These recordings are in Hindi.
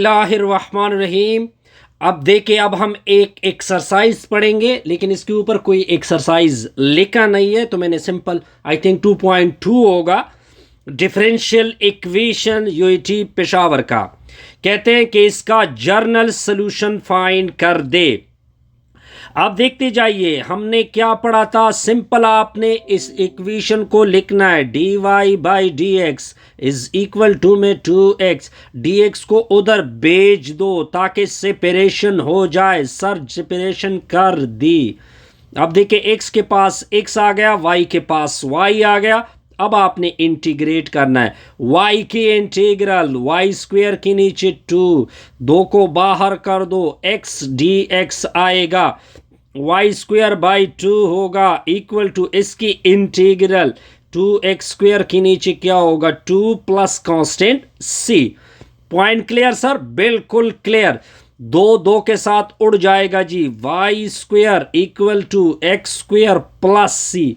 बिस्मिल्लाहिर्रहमानिर्रहीम। अब देखिए, अब हम एक एक्सरसाइज पढ़ेंगे, लेकिन इसके ऊपर कोई एक्सरसाइज लिखा नहीं है, तो मैंने सिंपल आई थिंक 2.2 होगा, डिफरेंशियल इक्वेशन यूईटी पेशावर का। कहते हैं कि इसका जर्नल सॉल्यूशन फाइंड कर दे। अब देखते जाइए, हमने क्या पढ़ा था। सिंपल आपने इस इक्वेशन को लिखना है, d y by d x is equal to में 2x। डी एक्स को उधर भेज दो ताकि सेपरेशन हो जाए। सर सेपरेशन कर दी। अब देखिए, x के पास x आ गया, y के पास y आ गया। अब आपने इंटीग्रेट करना है। y की इंटीग्रल y स्क्वायर के नीचे 2, 2 को बाहर कर दो, x dx आएगा, y स्क्वायर बाई 2 होगा इक्वल टू इसकी इंटीग्रल 2x स्क्वायर के नीचे क्या होगा, 2 plus constant c। Point clear sir? बिल्कुल क्लियर। 2 2 के साथ उड़ जाएगा जी, y square equal to x square plus c।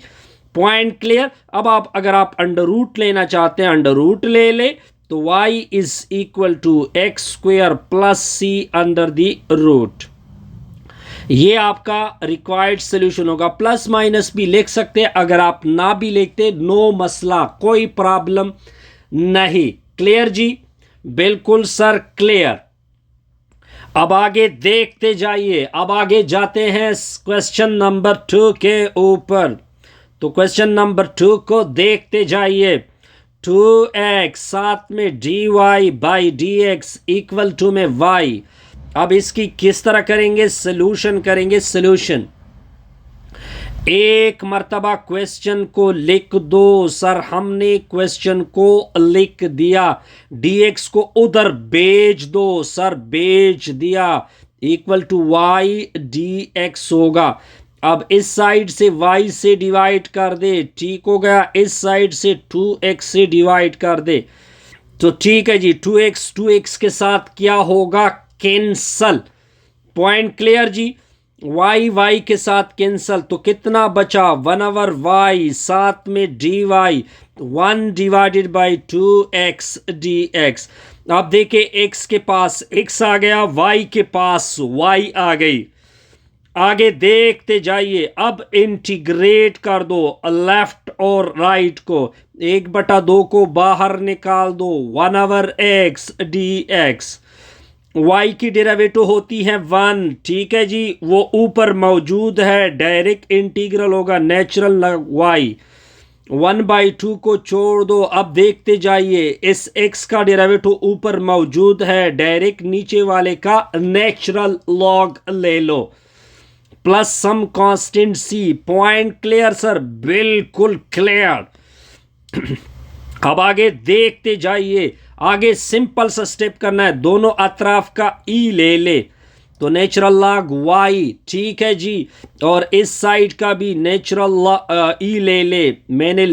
Point clear. अब आप अगर आप अंडर रूट लेना चाहते हैं, अंडर रूट ले ले, तो y is equal to x square plus c under the root. ये आपका रिक्वायर्ड सॉल्यूशन होगा। प्लस माइनस भी लिख सकते हैं, अगर आप ना भी लिखते नो मसला, कोई प्रॉब्लम नहीं। क्लियर जी? बिल्कुल सर क्लियर। अब आगे देखते जाइए। अब आगे जाते हैं क्वेश्चन नंबर 2 के ऊपर। तो क्वेश्चन नंबर 2 को देखते जाइए। 2x साथ में d y by d x equal to में y। अब इसकी किस तरह करेंगे? सॉल्यूशन करेंगे। सॉल्यूशन एक मर्तबा क्वेश्चन को लिख दो। सर हमने क्वेश्चन को लिख दिया, dx को उधर भेज दो। सर भेज दिया, इक्वल टू y dx होगा। अब इस साइड से y से डिवाइड कर दे, ठीक हो गया। इस साइड से 2x से डिवाइड कर दे, तो ठीक है जी। 2x के साथ क्या होगा? कैंसल। पॉइंट क्लियर जी। y के साथ कैंसल, तो कितना बचा? 1/y साथ में dy 1 divided by 2x dx। अब देखिए, x के पास x आ गया, y के पास y आ गई। आगे देखते जाइए। अब इंटीग्रेट कर दो लेफ्ट और राइट को। 1/2 को बाहर निकाल दो, 1/x dx। y की डेरिवेटिव होती है 1, ठीक है जी, वो ऊपर मौजूद है। डायरेक्ट इंटीग्रल होगा नेचुरल y। 1/2 को छोड़ दो। अब देखते जाइए, इस x का डेरिवेटिव ऊपर मौजूद है, डायरेक्ट नीचे वाले का नेचुरल लॉग ले लो, plus some constant c। Point clear sir? बिल्कुल क्लियर। अब आगे देखते जाइए। आगे सिंपल सा स्टेप करना है, दोनों अतराफ का e ले ले, तो नेचुरल लॉग y, ठीक है जी। और इस साइड का भी नेचुरल e ले ले, मैंने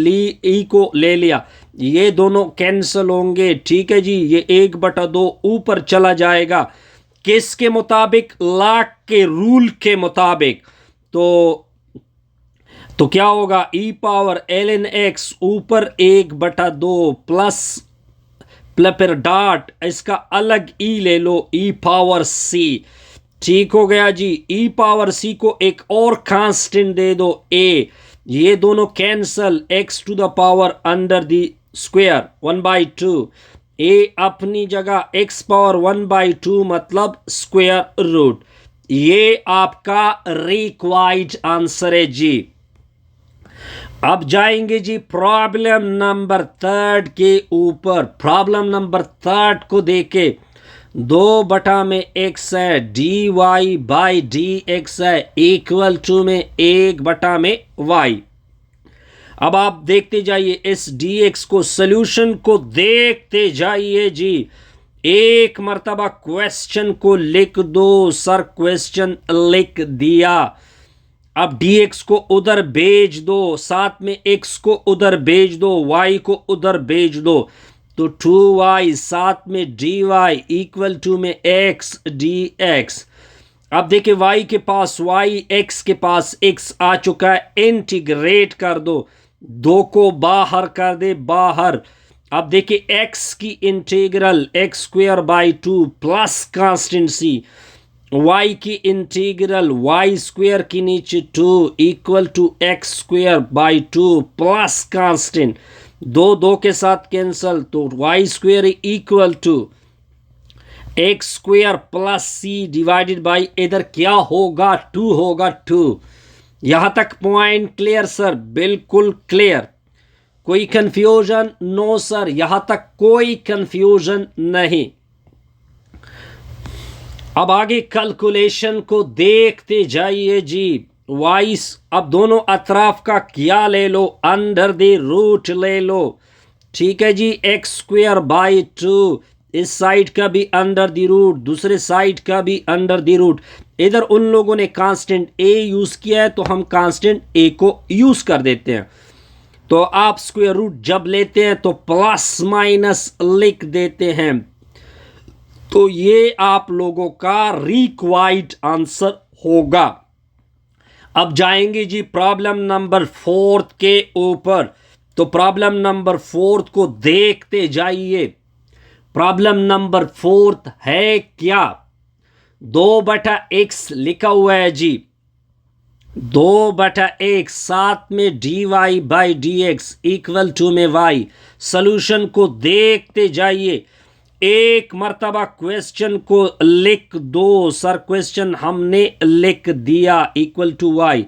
e को ले लिया। ये दोनों कैंसिल होंगे, ठीक है जी। ये 1/2 ऊपर चला जाएगा, किसके मुताबिक? लॉग के रूल के मुताबिक। तो क्या होगा? e पावर ln x ऊपर 1/2 प्लस फिर डॉट, इसका अलग e ले लो, e पावर c। ठीक हो गया जी। e पावर c को एक और कांस्टेंट दे दो a, ये दोनों cancel, x to the power under the square 1/2। a अपनी जगह, x पावर 1/2 मतलब स्क्वायर रूट। ये आपका रिक्वायर्ड आंसर है जी। अब जाएंगे जी प्रॉब्लम नंबर 3 के ऊपर। प्रॉब्लम नंबर 3 को देखे, 2/x है, d y by d x है इक्वल टू में 1/y। अब आप देखते जाइए, इस dx को, सॉल्यूशन को देखते जाइए जी। एक मर्तबा क्वेश्चन को लिख दो। सर क्वेश्चन लिख दिया। अब dx को उधर भेज दो, साथ में x को उधर भेज दो, y को उधर भेज दो, तो 2y साथ में dy इक्वल टू में x dx। अब देखिए, y के पास y, x के पास x आ चुका है। इंटीग्रेट कर दो, 2 को बाहर कर दे, बाहर। अब देखिए x की integral x square by 2 plus constant c, y की इंटीग्रल वाई स्क्वायर की नीचे 2 equal to x square by 2 plus constant, दो दो के साथ कैंसल, तो y square equal to x square plus c divided by, इधर क्या होगा 2 होगा 2। यहां तक पॉइंट क्लियर सर? बिल्कुल क्लियर, कोई कंफ्यूजन? नो सर, यहां तक कोई कंफ्यूजन नहीं। अब आगे कैलकुलेशन को देखते जाइए जी। वाइस अब दोनों अतराफ का क्या ले लो, अंडर द रूट ले लो, ठीक है जी। एक्स स्क्वायर बाई 2, इस साइड का भी अंडर द रूट, दूसरे साइड का भी अंडर द रूट। इधर उन लोगों ने कांस्टेंट ए यूज किया है तो हम कांस्टेंट ए को यूज कर देते हैं। तो आप स्क्वायर रूट जब लेते हैं तो प्लस माइनस लिख देते हैं। तो ये आप लोगों का रिक्वायर्ड आंसर होगा। अब जाएंगे जी प्रॉब्लम नंबर 4 के ऊपर। तो प्रॉब्लम नंबर 4 को देखते जाइए। प्रॉब्लम नंबर 4 है क्या? 2/x लिखा हुआ है जी, 2/x, साथ में dy by dx equal to में y। सॉल्यूशन को देखते जाइए। एक मर्तबा क्वेश्चन को लिख दो। सर क्वेश्चन हमने लिख दिया इक्वल टू y,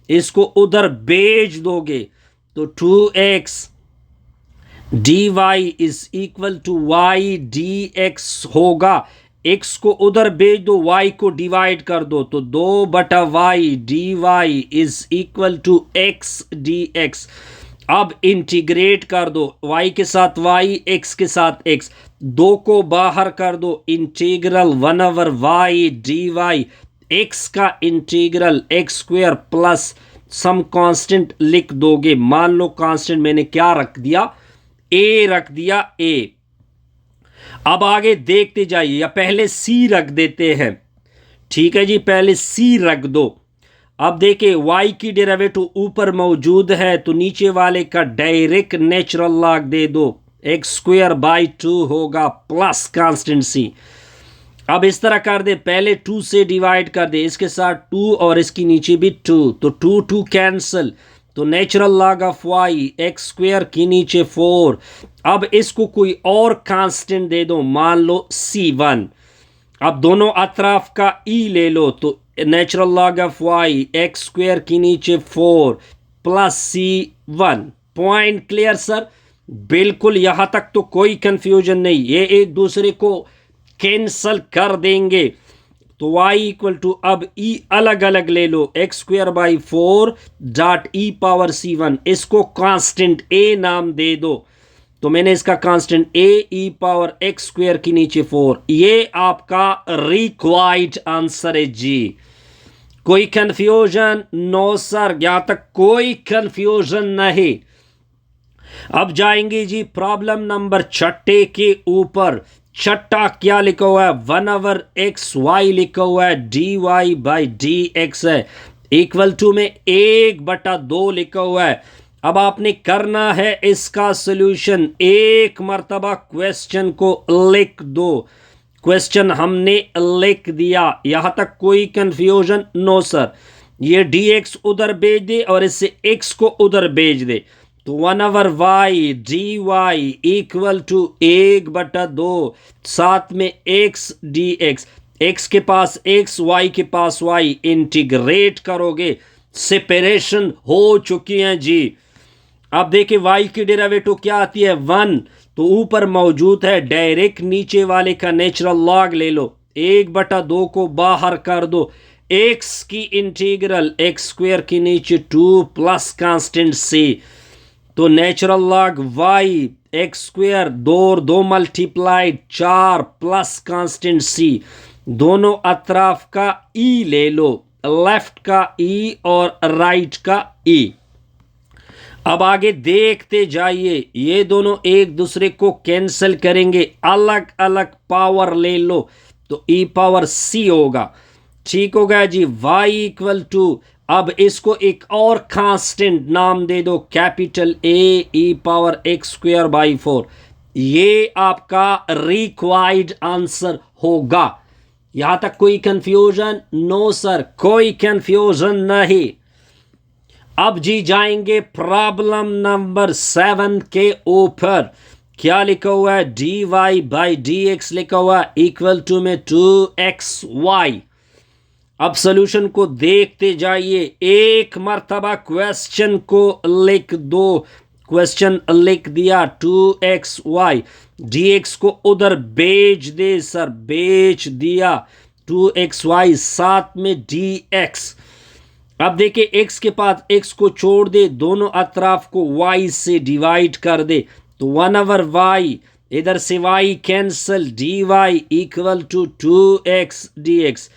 इसको उधर भेज दोगे तो 2x dy is equal to y dx होगा। x को उधर भेज दो, y को डिवाइड कर दो, तो 2/y dy is equal to x dx। अब इंटीग्रेट कर दो, y के साथ y, x के साथ x, दो को बाहर कर दो, इंटीग्रल 1/y dy, x का integral x square plus some constant लिख दोगे। मान लो कांस्टेंट मैंने क्या रख दिया, a रख दिया a। अब आगे देखते जाइए, या पहले c रख देते हैं, ठीक है जी, पहले c रख दो। अब देखिए y की डेरिवेटिव ऊपर मौजूद है तो नीचे वाले का डायरेक्ट नेचुरल लॉग दे दो, एक्स स्क्वायर बाई 2 होगा प्लस कांस्टेंट c। अब इस तरह कर दे, पहले 2 से डिवाइड कर दे, इसके साथ 2 और इसकी नीचे भी 2, तो 2 2 कैंसल, तो natural log of y x square की नीचे 4। अब इसको कोई और कांस्टेंट दे दो, मान लो c1। अब दोनों अतराफ का e ले लो, तो natural log of y x square की नीचे 4 plus c1। Point clear sir? बिल्कुल, यहां तक तो कोई कंफ्यूजन नहीं, ये एक दूसरे को कैंसल कर देंगे। तो y इक्वल टू, अब e अलग अलग ले लो, x square by 4 dot e power c1, इसको कांस्टेंट a नाम दे दो, तो मैंने इसका constant a e power x square की नीचे 4। ये आपका रिक्वायर्ड आंसर है जी। कोई कंफ्यूजन? नो सर, यहां तक कोई कंफ्यूजन नहीं। अब जाएंगे जी प्रॉब्लम नंबर 6 के ऊपर। छठा क्या लिखा हुआ है, 1/xy लिखा हुआ है, dy बाई dx है, इक्वल टू में 1/2 लिखा हुआ है। अब आपने करना है इसका सॉल्यूशन। एक मर्तबा क्वेश्चन को लिख दो, क्वेश्चन हमने लिख दिया, यहां तक कोई कंफ्यूजन? No sir. ये dx उधर भेज दे और इससे x को उधर भेज दे, तो 1/y dy इक्वल टू 1/2, साथ में x dx, x के पास x, y के पास y, इंटीग्रेट करोगे, सेपरेशन हो चुकी है जी। अब देखिए y की डेरिवेटिव क्या आती है, 1, तो ऊपर मौजूद है, डायरेक्ट नीचे वाले का नेचुरल लॉग ले लो, 1/2 को बाहर कर दो, x की इंटीग्रल एक्स स्क्वायर की नीचे 2 प्लस कांस्टेंट c, तो natural log y x square 2 और 2 मल्टीप्लाइड 4 प्लस कांस्टेंट c, दोनों अतराफ का e ले लो, लेफ्ट का e और राइट का e। अब आगे देखते जाइए, ये दोनों एक दूसरे को कैंसिल करेंगे, अलग अलग पावर ले लो, तो e पावर c होगा, ठीक होगा जी। y इक्वल टू, अब इसको एक और कांस्टेंट नाम दे दो, capital A e power x square by 4, ये आपका रिक्वायर्ड आंसर होगा। यहां तक कोई कंफ्यूजन? नो सर, कोई कंफ्यूजन नहीं। अब जी जाएंगे प्रॉब्लम नंबर 7 के ऊपर। क्या लिखा हुआ है? dy बाई डी एक्स लिखा हुआ है इक्वल टू में 2xy। अब सोल्यूशन को देखते जाइए, एक मर्तबा क्वेश्चन को लिख दो। क्वेश्चन लिख दिया 2xy, dx को उधर भेज दे सर, भेज दिया 2xy, साथ में dx। अब देखिए x के पास x को छोड़ दे, दोनों अतराफ को y से डिवाइड कर दे, तो 1/y, इधर से y cancel, dy equal to 2x dx।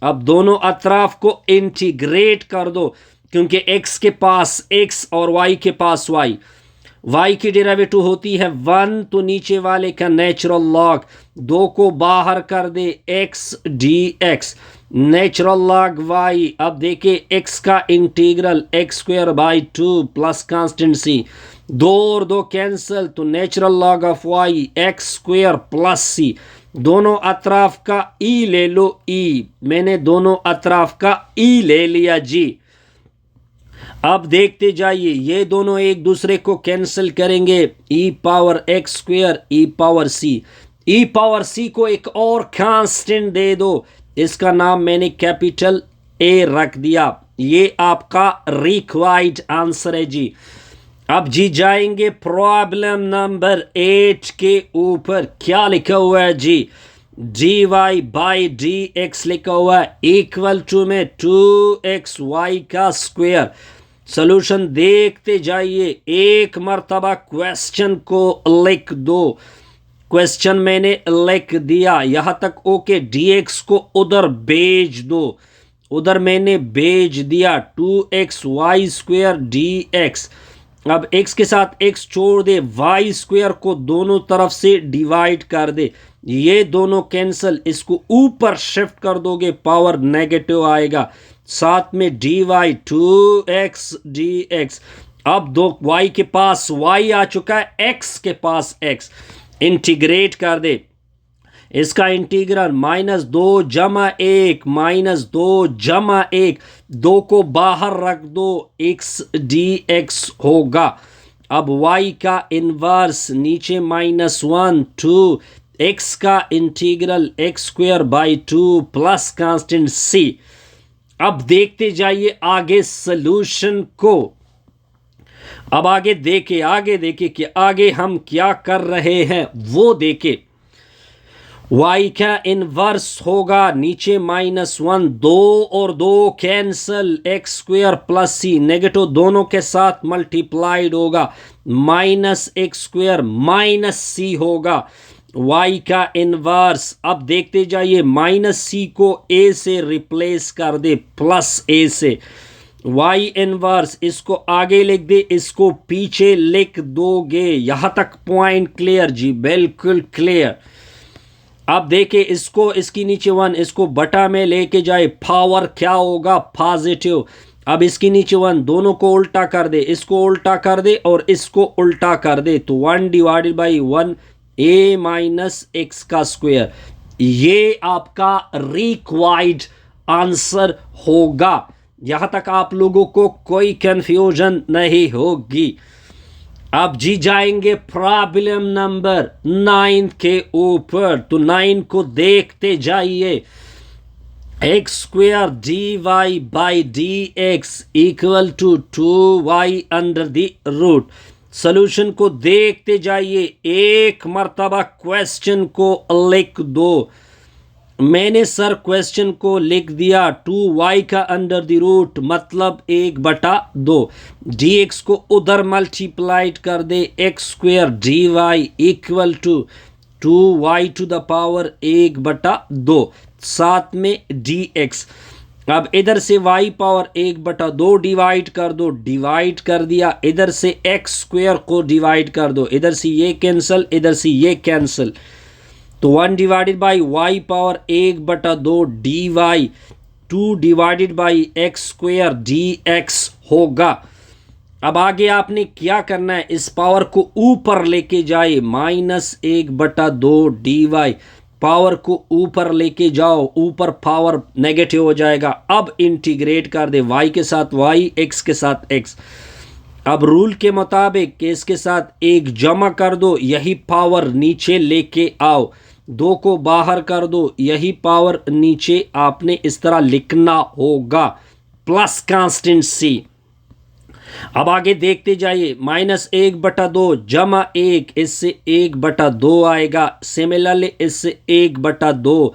अब दोनों अतराफ को इंटीग्रेट कर दो, क्योंकि x के पास x और y के पास y। y की डेरिवेटिव होती है 1, तो नीचे वाले का नेचुरल लॉग, 2 को बाहर कर दे, x dx natural log y। अब देखिए x का integral x² 2 plus constant c, 2 और 2 कैंसिल, तो natural log of y x² plus c। दोनों अतराफ का e ले लो, e, मैंने दोनों अतराफ का e ले लिया जी। अब देखते जाइए, ये दोनों एक दूसरे को कैंसिल करेंगे, e power x² e power c। e power c को एक और कांस्टेंट दे दो, इसका नाम मैंने कैपिटल A रख दिया। ये आपका रिक्वायर्ड आंसर है जी। अब जी जाएंगे प्रॉब्लम नंबर 8 के ऊपर। क्या लिखा हुआ है जी? dy बाई डी एक्स लिखा हुआ है इक्वल टू में 2xy का स्क्वायर। सोल्यूशन देखते जाइए, एक मर्तबा क्वेश्चन को लिख दो। क्वेश्चन मैंने लिख दिया, यहां तक ओके। dx को उधर भेज दो, उधर मैंने भेज दिया 2xy² dx। अब x के साथ x छोड़ दे, y² को दोनों तरफ से डिवाइड कर दे, ये दोनों कैंसिल, इसको ऊपर शिफ्ट कर दोगे पावर नेगेटिव आएगा, साथ में dy 2x dx। अब दो y के पास y आ चुका है, x के पास x, इंटीग्रेट कर दे। इसका इंटीग्रल -2 जमा 1 -2 जमा 1, 2 को बाहर रख दो, x dx होगा। अब y का इन्वर्स नीचे -1 2, x का integral x² 2 plus constant c। अब देखते जाइए आगे सॉल्यूशन को। अब आगे देखे कि आगे हम क्या कर रहे हैं, वो देखे। y का इनवर्स होगा नीचे -1, 2 और 2 cancel, x² plus c, negative दोनों के साथ मल्टीप्लाइड होगा, -x² -c होगा। y का इनवर्स, अब देखते जाइए, -c को a से रिप्लेस कर दे प्लस a से। y इनवर्स, इसको आगे लिख दे, इसको पीछे लिख दोगे। यहां तक पॉइंट क्लियर जी? बिल्कुल क्लियर। अब देखे इसको, इसकी नीचे 1, इसको बटा में लेके जाए, पावर क्या होगा? पॉजिटिव। अब इसकी नीचे 1, दोनों को उल्टा कर दे, इसको उल्टा कर दे और इसको उल्टा कर दे, तो 1 divided by 1 a minus x का स्क्वायर। ये आपका रिक्वायर्ड आंसर होगा। यहां तक आप लोगों को कोई कंफ्यूजन नहीं होगी। अब जी जाएंगे प्रॉब्लम नंबर 9 के ऊपर। तो 9 को देखते जाइए। x² dy by d x equal to 2y under the root. Solution को देखते जाइए, एक मर्तबा क्वेश्चन को लिख दो। मैंने सर क्वेश्चन को लिख दिया 2y का अंडर द रूट मतलब 1/2। dx को उधर मल्टीप्लाइड कर दे, x² dy equal to 2y to the power 1/2, साथ में dx। अब इधर से y पावर 1/2 डिवाइड कर दो, डिवाइड कर दिया। इधर से x² को डिवाइड कर दो, इधर से ये कैंसिल, इधर से ये कैंसिल, तो 1 divided by y power 1/2 dy 2 divided by x² dx होगा। अब आगे आपने क्या करना है, इस पावर को ऊपर लेके जाए, -1/2 dy, पावर को ऊपर लेके जाओ, ऊपर पावर नेगेटिव हो जाएगा। अब इंटीग्रेट कर दे, y के साथ y, x के साथ x। अब रूल के मुताबिक कि इसके साथ एक जमा कर दो, यही पावर नीचे लेके आओ, दो को बाहर कर दो, यही पावर नीचे आपने इस तरह लिखना होगा, प्लस कांस्टेंट सी। अब आगे देखते जाइए, -1/2 जमा 1, इससे 1/2 आएगा। सिमिलरली इससे 1/2,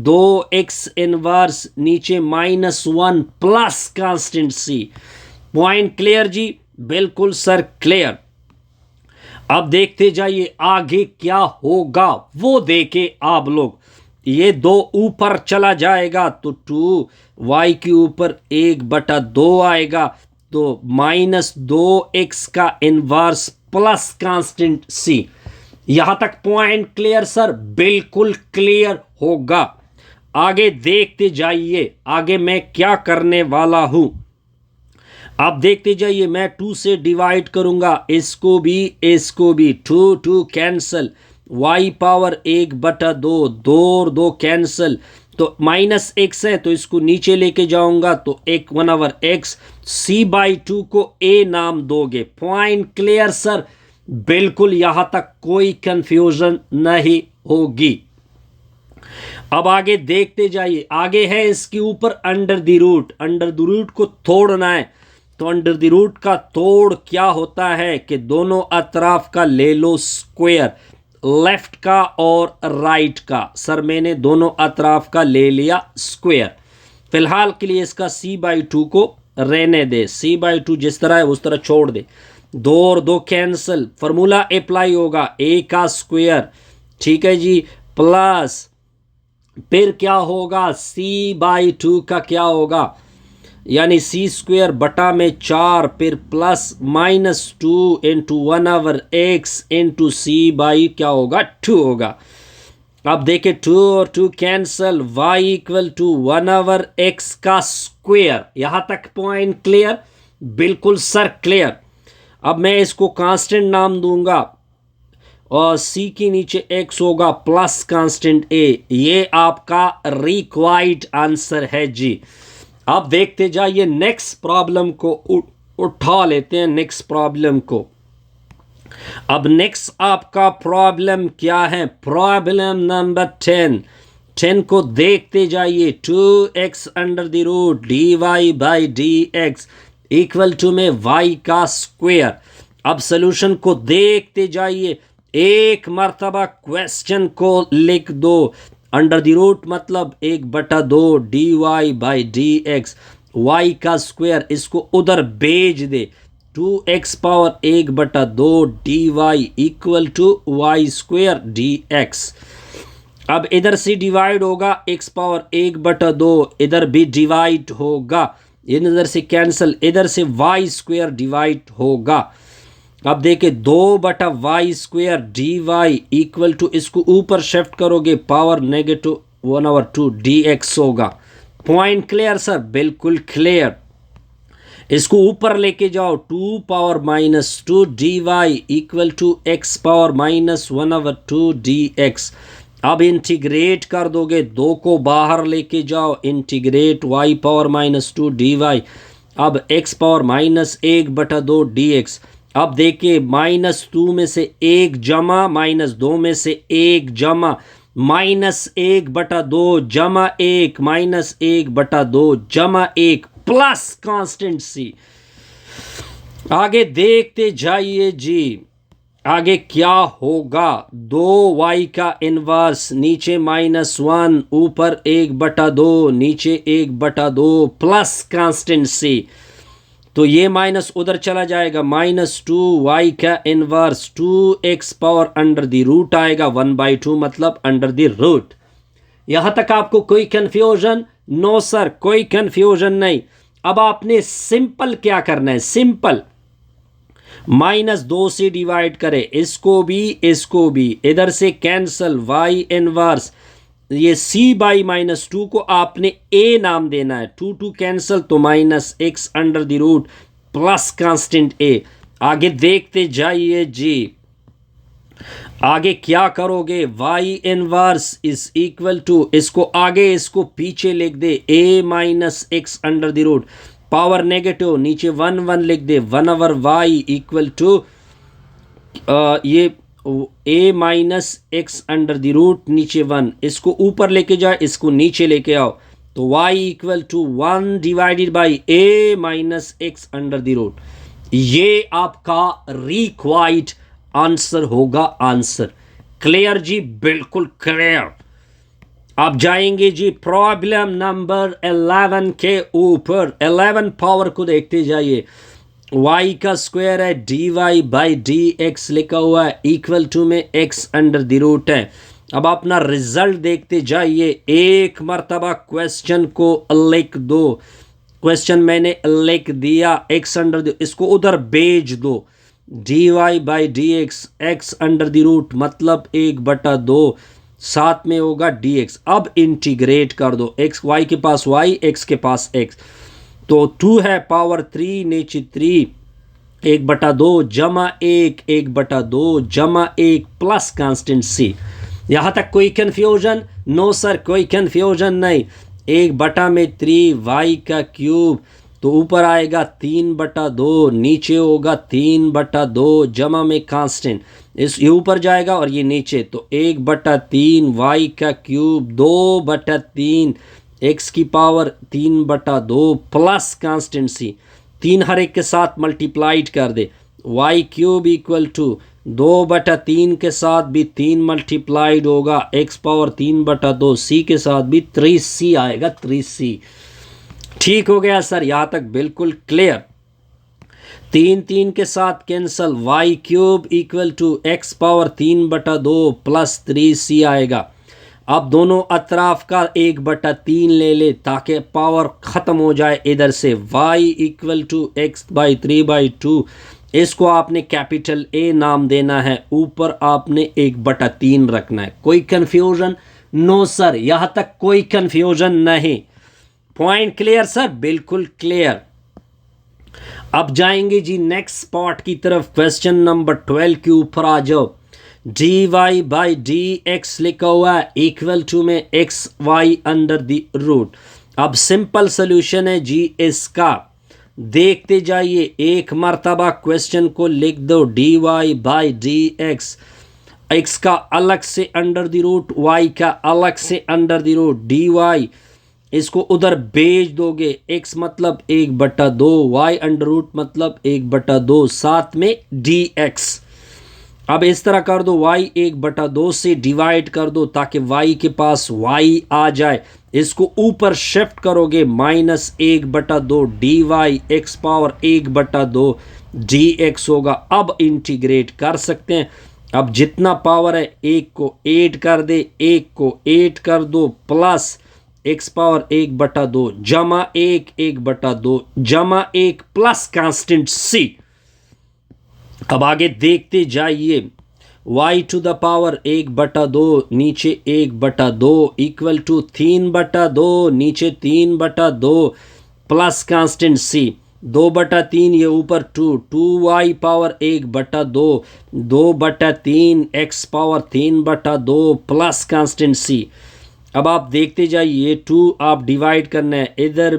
2x इनवर्स, नीचे -1 plus constant c. Point clear जी? बिल्कुल सर क्लियर। अब देखते जाइए आगे क्या होगा, वो देखे आप लोग। ये 2 ऊपर चला जाएगा तो 2y के ऊपर 1/2 आएगा, तो -2x का इनवर्स प्लस कांस्टेंट c। यहां तक पॉइंट क्लियर सर? बिल्कुल क्लियर होगा। आगे देखते जाइए, आगे मैं क्या करने वाला हूं। आप देखते जाइए, मैं 2 से डिवाइड करूंगा, इसको भी 2 कैंसल, y पावर 1/2, 2 और 2 कैंसल, तो -x है तो इसको नीचे लेके जाऊंगा, तो 1/x, c/2 को a नाम दोगे। Point clear sir? बिल्कुल, यहां तक कोई कंफ्यूजन नहीं होगी। अब आगे देखते जाइए, आगे है इसके ऊपर अंडर द रूट को तोड़ना है। तो अंडर द रूट का तोड़ क्या होता है कि दोनों अतराफ का ले लो स्क्वायर, लेफ्ट का और राइट का। सर मैंने दोनों अतराफ का ले लिया स्क्वायर। फिलहाल के लिए इसका c/2 को रहने दे, c/2 जिस तरह है उस तरह छोड़ दे। 2 और 2 कैंसिल, फॉर्मूला अप्लाई होगा, a का स्क्वायर, ठीक है जी, प्लस फिर क्या होगा, c/2 का क्या होगा, यानी c² बटा में 4, फिर plus -2 into 1/x into c/ क्या होगा, 2 होगा। अब देखे 2 और 2 cancel, y equal to 1/x का स्क्वायर। यहां तक पॉइंट क्लियर? बिल्कुल सर क्लियर। अब मैं इसको कांस्टेंट नाम दूंगा और c के नीचे x होगा प्लस कांस्टेंट a। ये आपका रिक्वायर्ड आंसर है जी। अब देखते जाइए नेक्स्ट प्रॉब्लम को उठा लेते हैं, नेक्स्ट प्रॉब्लम को। अब नेक्स्ट आपका प्रॉब्लम क्या है, प्रॉब्लम नंबर 10 को देखते जाइए। 2x under the root dy/dx equal to में y का स्क्वायर। अब सोल्यूशन को देखते जाइए, एक मर्तबा क्वेश्चन को लिख दो। अंडर द रूट मतलब 1/2 dy/dx, y का स्क्वायर, इसको उधर भेज दे, 2x power 1/2 dy equal to y² dx। अब इधर से डिवाइड होगा, x पावर 1/2, इधर भी डिवाइड होगा, इधर से कैंसिल, इधर से y² डिवाइड होगा। अब देखिए 2/y² dy इक्वल टू, इसको ऊपर शिफ्ट करोगे, पावर -1/2 dx होगा। Point clear sir? बिल्कुल क्लियर। इसको ऊपर लेके जाओ, 2 power -2 dy equal to x power -1/2 dx। अब इंटीग्रेट कर दोगे, 2 को बाहर लेके जाओ, इंटीग्रेट y पावर -2 dy। अब x पावर -1/2 dx। अब देखिए -2 में से 1 जमा, -2 में से 1 जमा, -1/2 जमा 1, -1/2 जमा 1 प्लस कांस्टेंट सी। आगे देखते जाइए जी, आगे क्या होगा। 2y का इनवर्स, नीचे -1, ऊपर 1/2, नीचे 1/2 प्लस कांस्टेंट सी। तो ये माइनस उधर चला जाएगा, -2y का inverse, 2x power under the root आएगा, 1/2 मतलब अंडर द रूट। यहां तक आपको कोई कंफ्यूजन? नो सर, कोई कंफ्यूजन नहीं। अब आपने सिंपल क्या करना है, सिंपल -2 से डिवाइड करें, इसको भी, इधर से कैंसल, y इनवर्स, ये c/-2 को आपने a नाम देना है, 2 कैंसल, तो -x under the root plus constant a. आगे देखते जाइए जी, आगे क्या करोगे, y inverse is equal to, इसको आगे इसको पीछे लिख दे, a minus x under the root, power negative नीचे 1 1 लिख दे, 1/y इक्वल टू ये a minus x under the root नीचे 1, इसको ऊपर लेके जाए, इसको नीचे लेके आओ, तो y equal to 1 divided by a minus x under the root. ये आपका रिक्वायर्ड आंसर होगा, आंसर क्लियर जी, बिल्कुल क्लियर। आप जाएंगे जी प्रॉब्लम नंबर 11 के ऊपर, 11 पावर को देखते जाइए, y का स्क्वायर है dy बाई डी एक्स लिखा हुआ है, इक्वल टू में x अंडर द रूट है। अब अपना रिजल्ट देखते जाइए, एक मरतबा क्वेश्चन को लिख दो, क्वेश्चन मैंने लिख दिया, x अंडर द, इसको उधर भेज दो, dy by d x, x under the root मतलब 1/2, साथ में होगा dx। अब इंटीग्रेट कर दो, x y के पास y, x के पास x, तो 2 है पावर 3 नीचे 3, 1/2 जमा 1, 1/2 जमा 1 प्लस कांस्टेंट c। यहाँ तक कोई कन्फ्यूजन? नो सर, कोई कन्फ्यूजन नहीं। 1/3 y का क्यूब, तो ऊपर आएगा 3/2, नीचे होगा 3/2 जमा में कांस्टेंट, इस ये ऊपर जाएगा और ये नीचे, तो 1/3 y का क्यूब, 2/3 x की पावर 3/2 प्लस कांस्टेंट c, 3 हर एक के साथ मल्टीप्लाइड कर दे, y क्यूब इक्वल टू 2/3 के साथ भी 3 मल्टीप्लाइड होगा, x पावर 3/2, c के साथ भी 3c आएगा, 3c। ठीक हो गया सर, यहाँ तक बिल्कुल क्लियर। 3 3 के साथ cancel, y cube equal to x power 3/2 plus 3c आएगा। अब दोनों अतराफ का 1/3 ले ले ताकि पावर ख़त्म हो जाए इधर से, y equal to x by 3/2, इसको आपने कैपिटल A नाम देना है, ऊपर आपने 1/3 रखना है। कोई कन्फ्यूजन? नो सर, यहाँ तक कोई कन्फ्यूजन नहीं। Point clear sir? बिल्कुल क्लियर। अब जाएंगे जी नेक्स्ट पार्ट की तरफ, क्वेश्चन नंबर 12 के ऊपर आ जाओ। dy बाई डी एक्स लिखा हुआ है, इक्वल टू में x y under the root. अब सिंपल सोल्यूशन है जी इसका, देखते जाइए, एक मरतबा क्वेश्चन को लिख दो, dy by d x, x का अलग से अंडर द रूट, वाई का अलग से अंडर द रूट, dy इसको उधर भेज दोगे, x मतलब 1/2, y अंडर रूट मतलब 1/2, साथ में dx। अब इस तरह कर दो, y 1/2 से डिवाइड कर दो ताकि y के पास y आ जाए, इसको ऊपर शिफ्ट करोगे, -1/2 dy x पावर 1/2 dx होगा। अब इंटीग्रेट कर सकते हैं, अब जितना पावर है 1 को 8 कर दे, 1 को 8 कर दो, प्लस x पावर 1/2 जमा 1 1/2 जमा 1 प्लस कांस्टेंट c। अब आगे देखते जाइए, y टू द पावर 1/2 नीचे 1/2 इक्वल टू 3/2 नीचे 3/2 प्लस कांस्टेंट c, 2/3 ये ऊपर 2y power 1/2, 2/3 x power 3/2 plus constant c। अब आप देखते जाइए, 2 आप डिवाइड करना है, इधर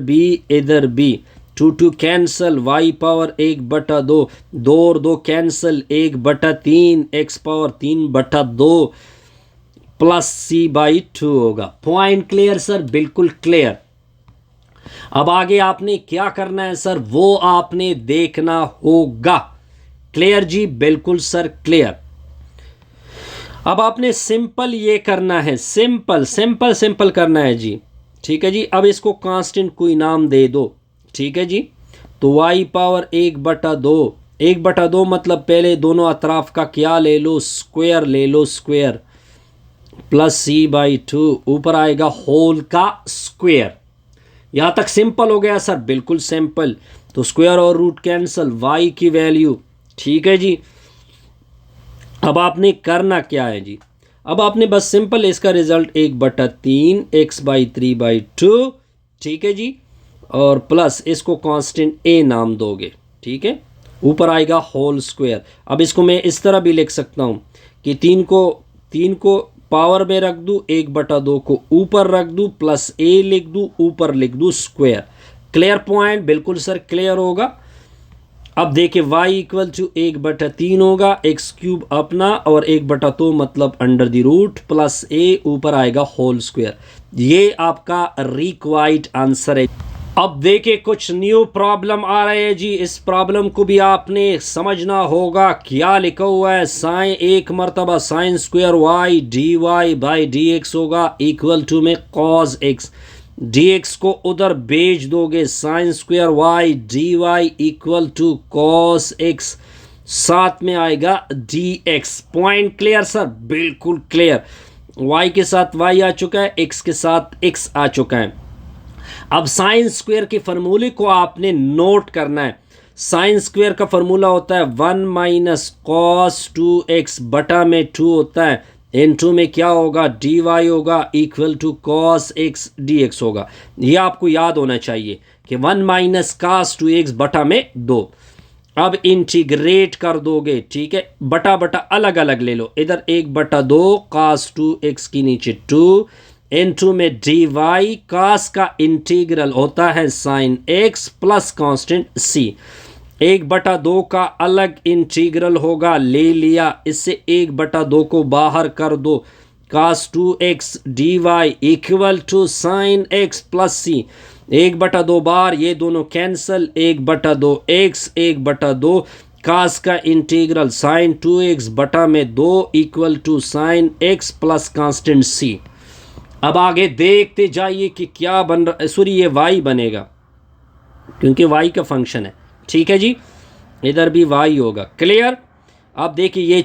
भी 2 कैंसल, y पावर 1/2, 2 और 2 cancel, 1/3 x power 3/2 plus c/2 होगा। Point clear sir? बिल्कुल क्लियर। अब आगे आपने क्या करना है सर, वो आपने देखना होगा। क्लियर जी? बिल्कुल सर क्लियर। अब आपने सिंपल ये करना है, सिंपल करना है जी, ठीक है जी। अब इसको कांस्टेंट कोई नाम दे दो, ठीक है जी। तो y पावर 1/2 मतलब पहले दोनों अतराफ का क्या ले लो, स्क्वायर ले लो, स्क्वायर प्लस c/2, ऊपर आएगा होल का स्क्वायर। यहाँ तक सिंपल हो गया सर? बिल्कुल सिंपल। तो स्क्वायर और रूट कैंसल, y की वैल्यू, ठीक है जी। अब आपने करना क्या है जी, अब आपने बस सिंपल इसका रिजल्ट 1/3 x/3/2, ठीक है जी, और प्लस इसको कांस्टेंट a नाम दोगे, ठीक है, ऊपर आएगा होल स्क्वायर। अब इसको मैं इस तरह भी लिख सकता हूँ कि 3 को पावर में रख दूँ, 1/2 को ऊपर रख दूँ, प्लस ए लिख दूँ, ऊपर लिख दूँ स्क्वायर। Clear point? बिल्कुल सर क्लियर होगा। अब देखिए y इक्वल टू 1/3 होगा, एक्स क्यूब अपना और 1/2 मतलब अंडर द रूट, प्लस ए ऊपर आएगा होल स्क्वायर। ये आपका रिक्वायर्ड आंसर है। अब देखिए कुछ न्यू प्रॉब्लम आ रहे हैं जी, इस प्रॉब्लम को भी आपने समझना होगा। क्या लिखा हुआ है, साइन एक मरतबा sine square y d y by d x होगा इक्वल टू में कॉज एक्स। डी एक्स को उधर भेज दोगे, sine square y d y equal to cos x, साथ में आएगा d x. Point clear sir? बिल्कुल क्लियर। वाई के साथ वाई आ चुका है, एक्स के साथ एक्स आ चुका है। अब साइन स्क्वायर के फार्मूले को आपने नोट करना है। साइन स्क्वायर का फार्मूला होता है 1 माइनस कॉस 2x बटा में 2 होता है, इनटू में क्या होगा, डी वाई होगा equal to cos x d x होगा। ये आपको याद होना चाहिए कि 1 माइनस कॉस 2x बटा में 2। अब इंटीग्रेट कर दोगे, ठीक है, बटा बटा अलग अलग ले लो, इधर 1/2 कॉस 2x की नीचे 2 इनटू में डी वाई, कास का इंटीग्रल होता है साइन एक्स प्लस कांस्टेंट सी। 1/2 का अलग इंटीग्रल होगा, ले लिया, इससे 1/2 को बाहर कर दो, cos 2x d y equal to sine x plus c. 1/2 बार ये दोनों कैंसल, 1/2 एक्स 1/2 कास का इंटीग्रल साइन 2x बटा में 2 equal to sine x plus constant c. अब आगे देखते जाइए कि क्या बन रहा है। सॉरी, ये y बनेगा क्योंकि y का फंक्शन है, ठीक है जी, इधर भी y होगा। क्लियर? अब देखिए ये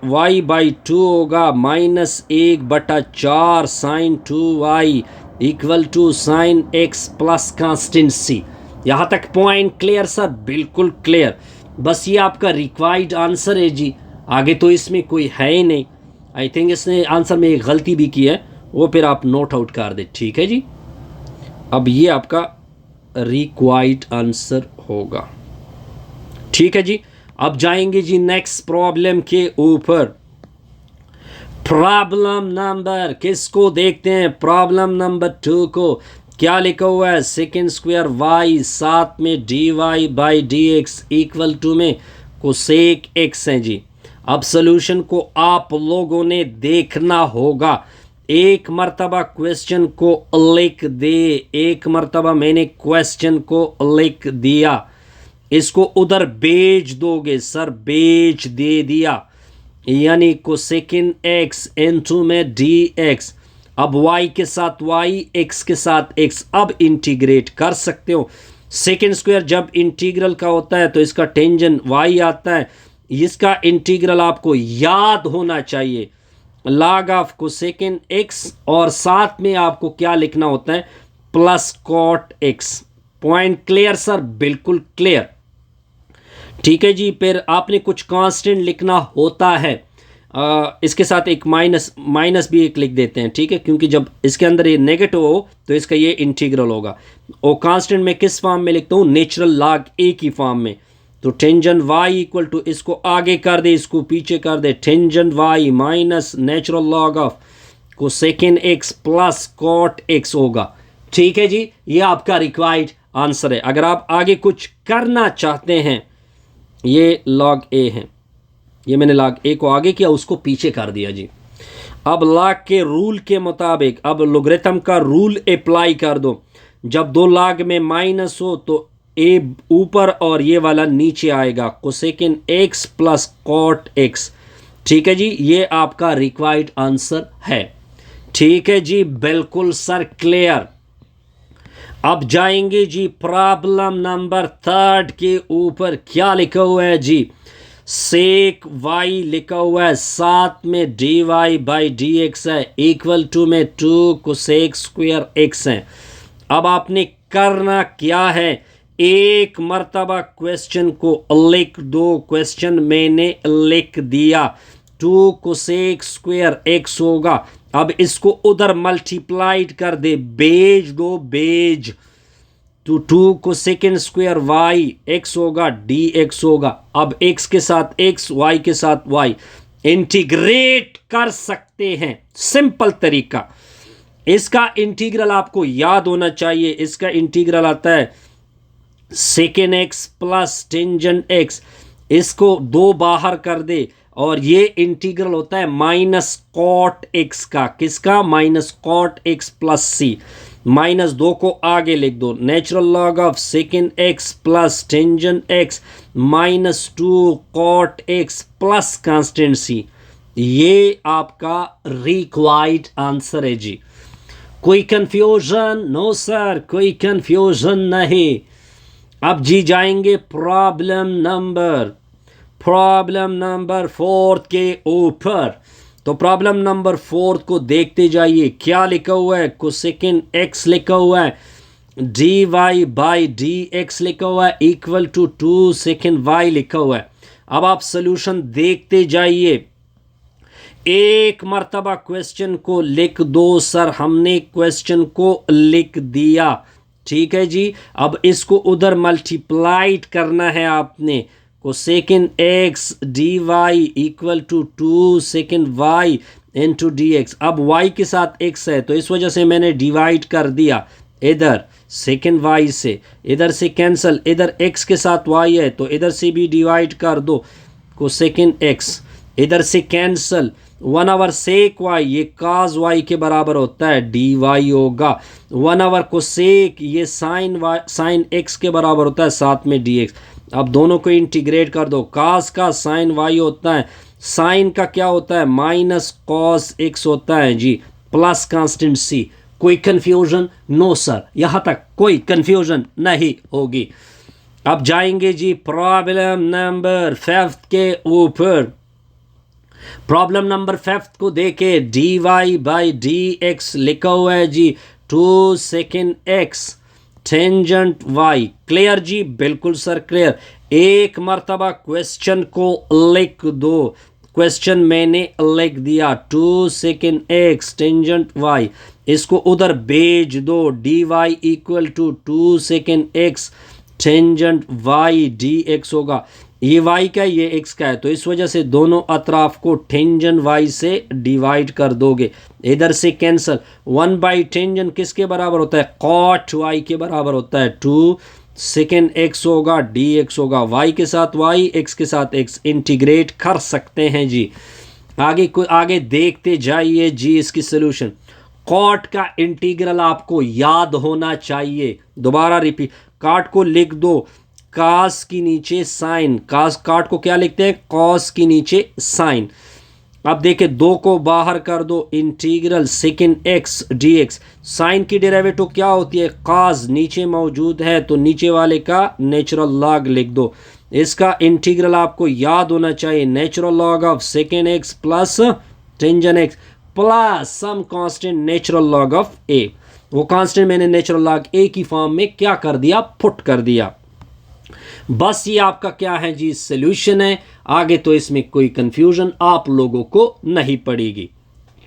y/2 होगा minus 1/4 sine 2y equal to sine x plus constant c. यहाँ तक पॉइंट क्लियर सर? बिल्कुल क्लियर। बस ये आपका रिक्वायर्ड आंसर है जी, आगे तो इसमें कोई है ही नहीं। आई थिंक इसने आंसर में एक गलती भी की है, वो फिर आप नोट आउट कर दे, ठीक है जी। अब ये आपका रिक्वायर्ड आंसर होगा, ठीक है जी। अब जाएंगे जी नेक्स्ट प्रॉब्लम के ऊपर। प्रॉब्लम नंबर किसको देखते हैं, प्रॉब्लम नंबर 2 को। क्या लिखा हुआ है, सेकेंड स्क्वायर वाई साथ में d y by d x equal to में कोसेक एक्स है जी। अब सोल्यूशन को आप लोगों ने देखना होगा, एक मर्तबा क्वेश्चन को लिख दे, एक मर्तबा मैंने क्वेश्चन को लिख दिया, इसको उधर भेज दोगे सर, भेज दे दिया, यानी कोसेकिन एक्स इनटू में डी एक्स। अब y के साथ y, x के साथ x, अब इंटीग्रेट कर सकते हो। सेकेंड स्क्वायर जब इंटीग्रल का होता है तो इसका टेंजन y आता है, इसका इंटीग्रल आपको याद होना चाहिए, लॉग ऑफ कोसेकिन एक्स, और साथ में आपको क्या लिखना होता है, plus cot x. Point clear sir? बिल्कुल क्लियर, ठीक है जी। फिर आपने कुछ कांस्टेंट लिखना होता है, इसके साथ एक माइनस भी एक लिख देते हैं, ठीक है, क्योंकि जब इसके अंदर ये नेगेटिव हो तो इसका ये इंटीग्रल होगा। और कांस्टेंट में किस फॉर्म में लिखता हूँ, नेचुरल लॉग ए की फॉर्म में। तो टेंजन y इक्वल टू, इसको आगे कर दे, इसको पीछे कर दे, tangent y minus natural log of cosecant x plus cot x होगा, ठीक है जी। ये आपका रिक्वायर्ड आंसर है। अगर आप आगे कुछ करना चाहते हैं, ये लॉग a है, ये मैंने लॉग a को आगे किया, उसको पीछे कर दिया जी। अब लॉग के रूल के मुताबिक अब लोगरिथम का रूल अप्लाई कर दो। जब दो लॉग में माइनस हो तो ए ऊपर और ये वाला नीचे आएगा, कोसेकिन एक्स प्लस कॉट एक्स, ठीक है जी। ये आपका रिक्वायर्ड आंसर है, ठीक है जी, बिल्कुल सर क्लियर। अब जाएंगे जी प्रॉब्लम नंबर 3 के ऊपर। क्या लिखा हुआ है जी, सेक वाई लिखा हुआ है, साथ में d y by d x है इक्वल टू में 2 कोसेक स्क्वायर एक्स है। अब आपने करना क्या है, एक मर्तबा क्वेश्चन को लिख दो, क्वेश्चन मैंने लिख दिया, 2 कोसेक स्क्वायर एक्स होगा। अब इसको उधर मल्टीप्लाइड कर दे, भेज दो, भेज, तो 2 को सेकेंड स्क्वायर वाई एक्स होगा डी एक्स होगा। अब एक्स के साथ एक्स, वाई के साथ वाई, इंटीग्रेट कर सकते हैं। सिंपल तरीका। इसका इंटीग्रल आपको याद होना चाहिए। इसका इंटीग्रल आता है second x plus tangent x. इसको 2 बाहर कर दे और ये इंटीग्रल होता है माइनस कॉट एक्स का। किसका? Minus cot x plus c. -2 को आगे लिख दो। Natural log of secant x plus tangent x -2 cot x plus constant c. ये आपका रिक्वायर्ड आंसर है जी। कोई कंफ्यूजन? नो सर, कोई कंफ्यूजन नहीं। अब जी जाएंगे प्रॉब्लम नंबर 4 के ऊपर। तो प्रॉब्लम नंबर 4 को देखते जाइए। क्या लिखा हुआ है? कोसेकेंड एक्स लिखा हुआ है, d y by d x लिखा हुआ है, इक्वल टू 2 सेकेंड वाई लिखा हुआ है। अब आप सोल्यूशन देखते जाइए। एक मर्तबा क्वेश्चन को लिख दो। सर हमने क्वेश्चन को लिख दिया, ठीक है जी। अब इसको उधर मल्टीप्लाइड करना है आपने। Cosecant x d y equal to 2 second y into d x. अब वाई के साथ एक्स है तो इस वजह से मैंने डिवाइड कर दिया इधर सेकेंड वाई से। इधर से कैंसल, इधर एक्स के साथ वाई है तो इधर से भी डिवाइड कर दो। कोसेकेंड एक्स इधर से कैंसल, 1/sec वाई, ये काज वाई के बराबर होता है, डी वाई होगा। 1/cosec, ये साइन वाई साइन एक्स के बराबर होता है, साथ में डी एक्स। अब दोनों को इंटीग्रेट कर दो। कास का साइन वाई होता है, साइन का क्या होता है? माइनस कॉस एक्स होता है जी, प्लस कांस्टेंट सी। कोई कंफ्यूजन? नो सर, यहाँ तक कोई कंफ्यूजन नहीं होगी। अब जाएंगे जी प्रॉब्लम नंबर 5 के ऊपर। प्रॉब्लम नंबर 5 को देखे। D y by d x लिखा हुआ है जी 2 second x tangent y. Clear जी? बिल्कुल सर क्लियर। एक मर्तबा क्वेश्चन को लिख दो। क्वेश्चन मैंने लिख दिया 2 सेकेंड एक्स टेंजेंट वाई। इसको उधर भेज दो। D y equal to 2 second x tangent y d x होगा। ये वाई का है, ये एक्स का है, तो इस वजह से दोनों अतराफ को टेंजेंट वाई से डिवाइड कर दोगे। इधर से कैंसल, 1/टेंजेंट किसके बराबर होता है? कॉट वाई के बराबर होता है। 2 सेकेंड एक्स होगा डी एक्स होगा। वाई के साथ वाई, एक्स के साथ एक्स, इंटीग्रेट कर सकते हैं जी। आगे देखते जाइए जी इसकी सोल्यूशन। कॉट का इंटीग्रल आपको याद होना चाहिए। दोबारा रिपीट, कॉट को लिख दो कास की नीचे साइन। काट को क्या लिखते हैं? कॉस की नीचे साइन। अब देखिए 2 को बाहर कर दो। Integral second x d x. Sine की डेरिवेटिव क्या होती है? कास नीचे मौजूद है तो नीचे वाले का नेचुरल लॉग लिख दो। इसका इंटीग्रल आपको याद होना चाहिए। Natural log of secant x plus tangent x plus some constant natural log of a. वो कांस्टेंट मैंने नेचुरल लॉग ए की फॉर्म में क्या कर दिया? पुट कर दिया। बस ये आपका क्या है जी? सॉल्यूशन है। आगे तो इसमें कोई कंफ्यूजन आप लोगों को नहीं पड़ेगी,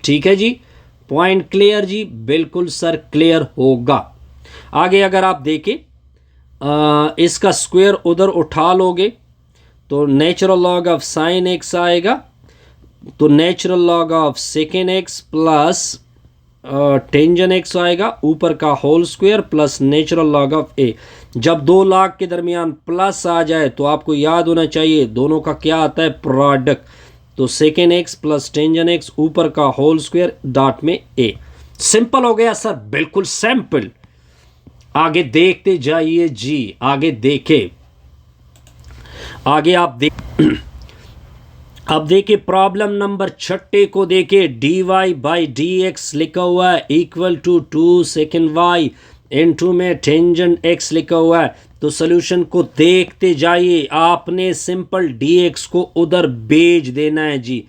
ठीक है जी। पॉइंट क्लियर जी? बिल्कुल सर क्लियर होगा। आगे अगर आप देखें इसका स्क्वायर उधर उठा लोगे तो natural log of sine x आएगा, तो natural log of secant x plus tangent x आएगा, ऊपर का whole square plus natural log of a. जब 2 लॉग के दरमियान प्लस आ जाए तो आपको याद होना चाहिए दोनों का क्या आता है? प्रोडक्ट। तो second x plus tangent x, ऊपर का होल स्क्वायर, डॉट में ए। सिंपल हो गया सर, बिल्कुल सिंपल। आगे देखते जाइए जी। आगे देखे, आगे आप देख अब देखिए प्रॉब्लम नंबर 6 को देखिए। D y by d x लिखा हुआ है equal to 2 second y into में टेंजेंट एक्स लिखा हुआ है। तो सोल्यूशन को देखते जाइए। आपने सिंपल डी एक्स को उधर भेज देना है जी।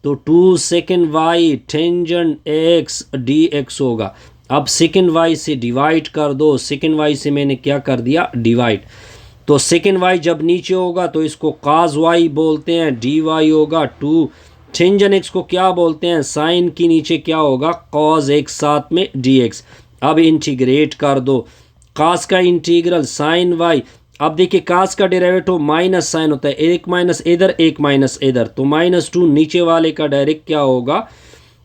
तो 2 second y tangent x d x होगा। अब सेकेंड वाई से डिवाइड कर दो। सेकेंड वाई से मैंने क्या कर दिया? डिवाइड। तो सेकेंड वाई जब नीचे होगा तो इसको काज वाई बोलते हैं, डी वाई होगा 2। टेंजेंट एक्स को क्या बोलते हैं? साइन की नीचे क्या होगा? कॉज एक्स, साथ में डी एक्स। अब इंटीग्रेट कर दो। कास का इंटीग्रल साइन वाई, अब देखिए कास का डेरिवेटिव माइनस साइन होता है, एक माइनस इधर एक माइनस इधर, तो -2 नीचे वाले का डायरेक्ट क्या होगा,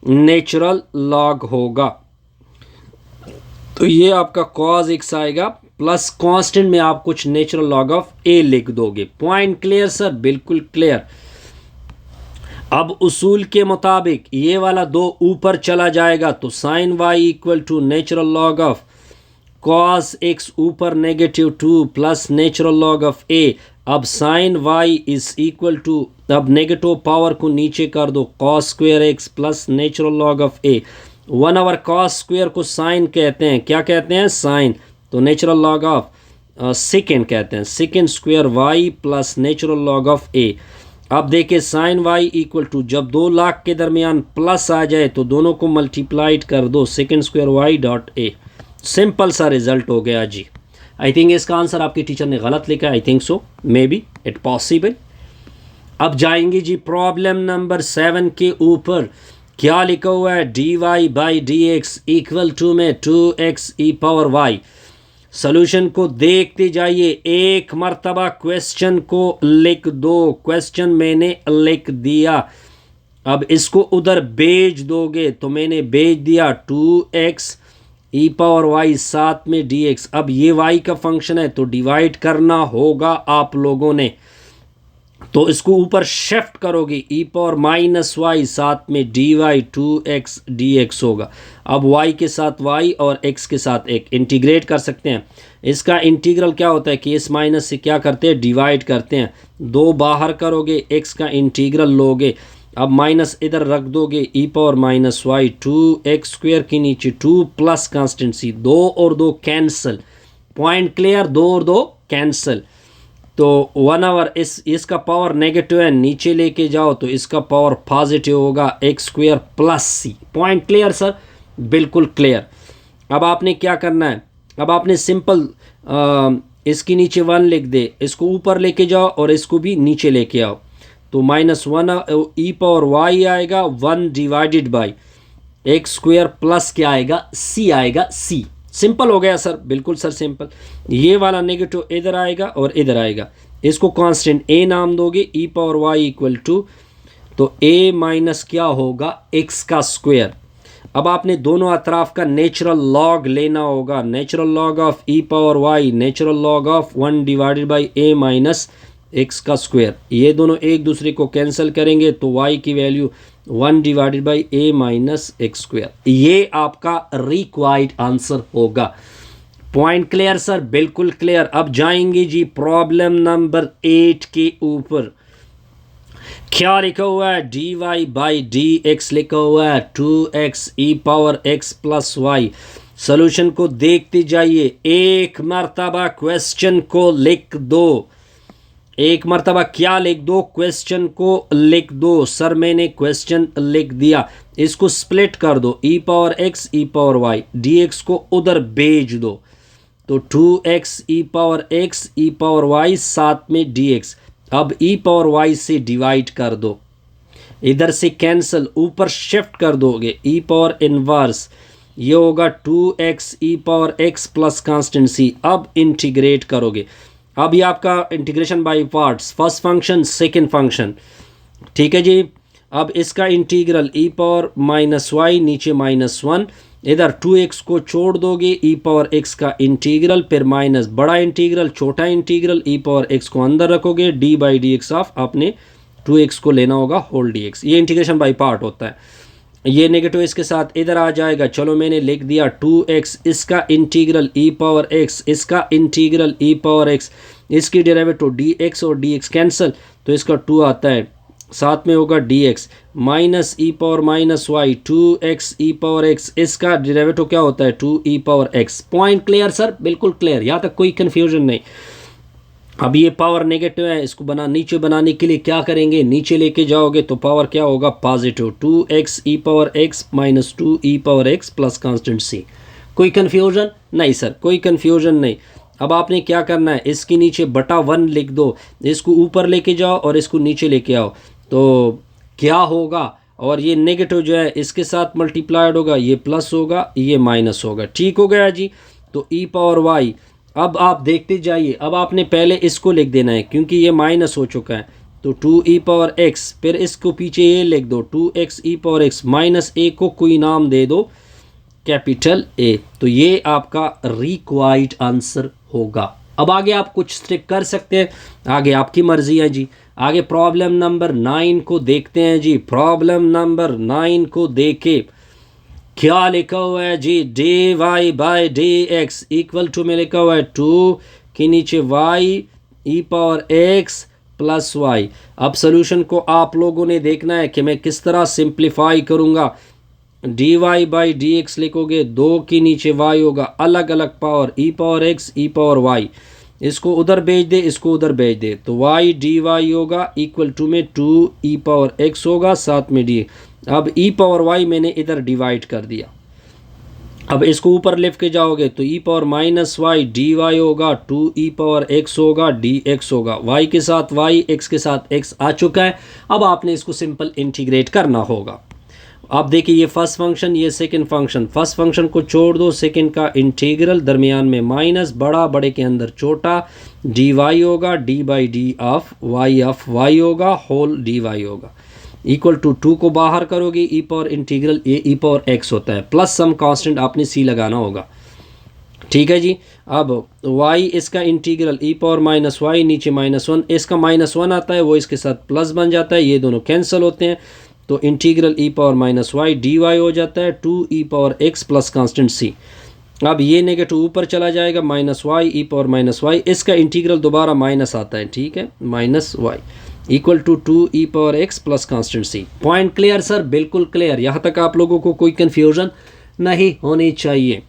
नेचुरल लॉग होगा। तो ये आपका कॉस एक्स आएगा प्लस कांस्टेंट में आप कुछ नेचुरल लॉग ऑफ ए लिख दोगे। Point clear sir? बिल्कुल क्लियर। अब उसूल के मुताबिक ये वाला 2 ऊपर चला जाएगा तो sine y equal to natural log of cos x ऊपर -2 plus natural log of a. अब sine y is equal to, अब नेगेटिव पावर को नीचे कर दो, cos square x plus natural log of a. 1/, cos square को साइन कहते हैं, क्या कहते हैं, साइन, तो नेचुरल लॉग ऑफ सेकेंड कहते हैं, secant square y plus natural log of a. अब देखिए साइन वाई इक्वल टू, जब 2 लाख के दरमियान प्लस आ जाए तो दोनों को मल्टीप्लाइड कर दो, second square y dot a. Simple सा रिजल्ट हो गया जी। आई थिंक इसका आंसर आपके टीचर ने गलत लिखा है, I think so, may be it possible. अब जाएंगे जी प्रॉब्लम नंबर 7 के ऊपर। क्या लिखा हुआ है, dy by d x equal to में 2x e power Y. Solution को देखते जाइए, एक मर्तबा क्वेश्चन को लिख दो, क्वेश्चन मैंने लिख दिया, अब इसको उधर भेज दोगे तो मैंने भेज दिया 2x ई पावर वाई साथ में dx। अब ये y का फंक्शन है तो डिवाइड करना होगा आप लोगों ने, तो इसको ऊपर शिफ्ट करोगे, ई पावर माइनस वाई साथ में dy 2x dx होगा। अब y के साथ y और x के साथ एक इंटीग्रेट कर सकते हैं। इसका इंटीग्रल क्या होता है कि इस माइनस से क्या करते हैं, डिवाइड करते हैं, 2 बाहर करोगे, x का इंटीग्रल लोगे, अब माइनस इधर रख दोगे, e power minus y 2x square के नीचे 2 प्लस कॉन्स्टेंसी, 2 और 2 कैंसिल। Point clear? 2 और 2 कैंसिल, तो 1/, इसका पावर नेगेटिव है, नीचे लेके जाओ तो इसका पावर पॉजिटिव होगा, x square plus c. Point clear sir? बिल्कुल क्लियर। अब आपने क्या करना है, अब आपने सिंपल इसके नीचे 1 लिख दे, इसको ऊपर लेके जाओ और इसको भी नीचे लेके आओ, तो -1 ई पावर वाई आएगा 1 divided by x square plus क्या आएगा, सी आएगा, सी। सिंपल हो गया सर? बिल्कुल सर सिंपल। ये वाला नेगेटिव इधर आएगा और इधर आएगा, इसको कांस्टेंट ए नाम दोगे, e power Y equal to, तो ए माइनस क्या होगा, एक्स का स्क्वायर। अब आपने दोनों अतराफ का नेचुरल लॉग लेना होगा, natural log of e power y, natural log of 1 divided by a minus x का स्क्वायर। ये दोनों एक दूसरे को कैंसिल करेंगे तो y की value 1 divided by a minus x square. ये आपका रिक्वायर्ड आंसर होगा। Point clear sir? बिल्कुल क्लियर। अब जाएंगे जी प्रॉब्लम नंबर 8 के ऊपर। क्या लिखा हुआ है, dy बाई डी एक्स लिखा हुआ है 2x e power x plus y. Solution को देखते जाइए, एक मरतबा क्वेश्चन को लिख दो, एक मरतबा क्या लिख दो, क्वेश्चन को लिख दो। सर मैंने क्वेश्चन लिख दिया, इसको स्प्लिट कर दो, ई पावर x ई पावर y, dx को उधर भेज दो, तो 2x ई पावर x ई पावर y साथ में dx। अब ई पावर y से डिवाइड कर दो, इधर से कैंसिल, ऊपर शिफ्ट कर दोगे, ई पावर इनवर्स, ये होगा 2x e power x plus constituency. अब इंटीग्रेट करोगे, अब ये आपका integration by parts, first function second function, ठीक है जी। अब इसका integral e power minus Y, नीचे -1, इधर 2x को छोड़ दोगे, ई पावर x का इंटीग्रल, फिर माइनस बड़ा इंटीग्रल, छोटा इंटीग्रल, ई पावर x को अंदर रखोगे, D by d x of आपने 2x को लेना होगा होल dx। ये इंटीग्रेशन बाय पार्ट होता है। ये नेगेटिव इसके साथ इधर आ जाएगा, चलो मैंने लिख दिया 2x, इसका इंटीग्रल ई पावर x, इसका इंटीग्रल ई पावर x, इसकी डेरिवेटिव dx और dx कैंसिल, तो इसका 2 आता है, साथ में होगा dx minus e power minus y 2x e power x, इसका डेरिवेटिव क्या होता है 2 e power x। Point clear sir? बिल्कुल क्लियर, यहाँ तक कोई कन्फ्यूजन नहीं। अब ये पावर नेगेटिव है, इसको नीचे बनाने के लिए क्या करेंगे, नीचे लेके जाओगे तो पावर क्या होगा, positive, 2x e power x minus 2 e power x plus constant c। कोई कन्फ्यूजन नहीं सर? कोई कन्फ्यूजन नहीं। अब आपने क्या करना है, इसके नीचे /1 लिख दो, इसको ऊपर लेके जाओ और इसको नीचे लेके आओ, तो क्या होगा, और ये नेगेटिव जो है इसके साथ मल्टीप्लाइड होगा, ये प्लस होगा, ये माइनस होगा। ठीक हो गया जी। तो ई पावर वाई। अब आप देखते जाइए, अब आपने पहले इसको लिख देना है क्योंकि ये माइनस हो चुका है, तो 2 ई पावर एक्स, फिर इसको पीछे ये लिख दो 2x e power x minus ए को कोई नाम दे दो कैपिटल ए। तो ये आपका रिक्वायर्ड आंसर होगा। अब आगे आप कुछ स्टिक कर सकते हैं, आगे आपकी मर्जी है जी। आगे प्रॉब्लम नंबर 9 को देखते हैं जी। प्रॉब्लम नंबर 9 को देखे, क्या लिखा हुआ है जी, d y by d x equal to में लिखा हुआ है 2 के नीचे y e power x plus y. अब सोल्यूशन को आप लोगों ने देखना है कि मैं किस तरह सिंप्लीफाई करूँगा। D y by d x लिखोगे, 2 के नीचे वाई होगा, अलग अलग power e power x e power y, इसको उधर भेज दे, इसको उधर भेज दे, तो वाई डी वाई होगा इक्वल टू में 2 ई पावर एक्स होगा साथ में डी। अब ई पावर वाई मैंने इधर डिवाइड कर दिया। अब इसको ऊपर लिख के जाओगे तो e power minus y d y होगा, 2 ई पावर एक्स होगा डी एक्स होगा, वाई के साथ वाई एक्स के साथ एक्स आ चुका है। अब आपने इसको सिंपल इंटीग्रेट करना होगा। आप देखिए ये फर्स्ट फंक्शन, ये सेकंड फंक्शन, फर्स्ट फंक्शन को छोड़ दो, सेकंड का इंटीग्रल, दरमियान में माइनस, बड़ा बड़े के अंदर छोटा, डी वाई होगा, d by d of y होगा, होल डी वाई होगा, इक्वल टू 2 को बाहर करोगे, e power integral a e power x होता है, प्लस सम कांस्टेंट आपने सी लगाना होगा। ठीक है जी। अब y इसका integral e power minus Y, नीचे -1, इसका -1 आता है, वो इसके साथ प्लस बन जाता है, ये दोनों कैंसिल होते हैं, तो integral e power minus y d y हो जाता है 2 e power x plus constant c. अब ये नेगेटिव ऊपर चला जाएगा, minus y e power minus y, इसका इंटीग्रल दोबारा माइनस आता है, ठीक है, minus y equal to 2 e power x plus constant c. Point clear sir? बिल्कुल क्लियर, यहाँ तक आप लोगों को कोई कन्फ्यूजन नहीं होनी चाहिए।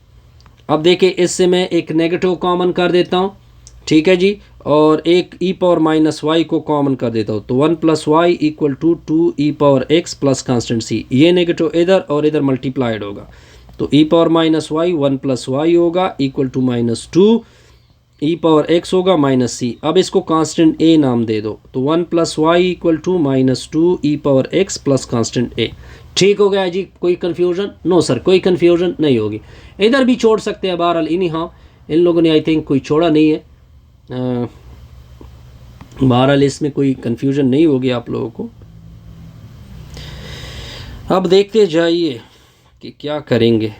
अब देखिए इससे मैं एक नेगेटिव कॉमन कर देता हूँ, ठीक है जी, और एक ई पावर माइनस वाई को कॉमन कर देता हूँ, तो 1 plus y equal to 2 e power x plus constant c. ये नेगेटिव इधर और इधर मल्टीप्लाइड होगा, तो e power minus y 1 plus y होगा equal to -2 e power x होगा माइनस सी। अब इसको कांस्टेंट ए नाम दे दो, तो 1 plus y equal to -2 e power x plus constant ए। ठीक हो गया जी? कोई कन्फ्यूजन? नो सर, कोई कन्फ्यूजन नहीं होगी। इधर भी छोड़ सकते हैं, बहरहाल इन्हीं, हाँ इन लोगों ने आई थिंक कोई छोड़ा नहीं है, बहरहाल इसमें कोई कन्फ्यूजन नहीं होगी आप लोगों को। अब देखते जाइए कि क्या करेंगे,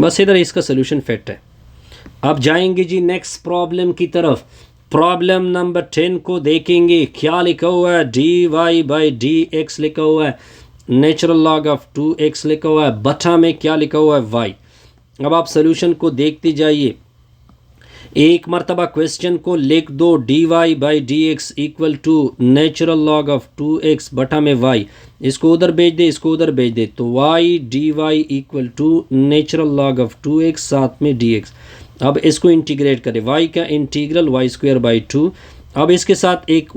बस इधर इसका सोल्यूशन फिट है। अब जाएंगे जी नेक्स्ट प्रॉब्लम की तरफ। प्रॉब्लम नंबर 10 को देखेंगे, क्या लिखा हुआ है, d y by d x लिखा हुआ है, नेचुरल लॉग ऑफ 2x लिखा हुआ है, बटा में क्या लिखा हुआ है, y। अब आप सोल्यूशन को देखते जाइए, एक मरतबा क्वेश्चन को लिख दो, d y by d x equal to natural log of 2x बटा में y, इसको उधर भेज दे, इसको उधर भेज दे, तो y d y equal to natural log of 2x साथ में dx। अब इसको इंटीग्रेट करें, y का इंटीग्रल y²/2। अब इसके साथ एक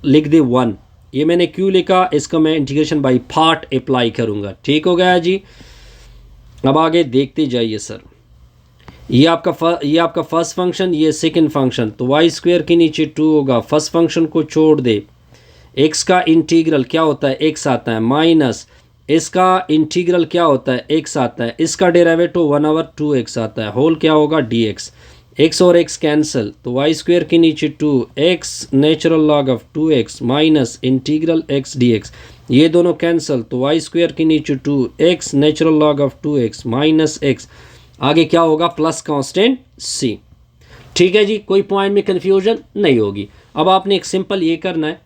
लिख दे 1, ये मैंने क्यों लिखा, इसका मैं इंटीग्रेशन बाय पार्ट अप्लाई करूँगा। ठीक हो गया जी? अब आगे देखते जाइए सर, ये आपका फर्स्ट फंक्शन, ये सेकंड फंक्शन, तो y² के नीचे 2 होगा, फर्स्ट फंक्शन को छोड़ दे, x का इंटीग्रल क्या होता है, x आता है, माइनस इसका इंटीग्रल क्या होता है, x आता है, इसका डेरिवेटिव 1/2x आता है, होल क्या होगा dx, x और x कैंसिल, तो y² के नीचे 2x natural log of 2x minus integral x dx, ये दोनों कैंसिल, तो y² के नीचे 2x natural log of 2x minus x, आगे क्या होगा, प्लस कांस्टेंट c। ठीक है जी? कोई पॉइंट में कन्फ्यूजन नहीं होगी। अब आपने एक सिंपल ये करना है,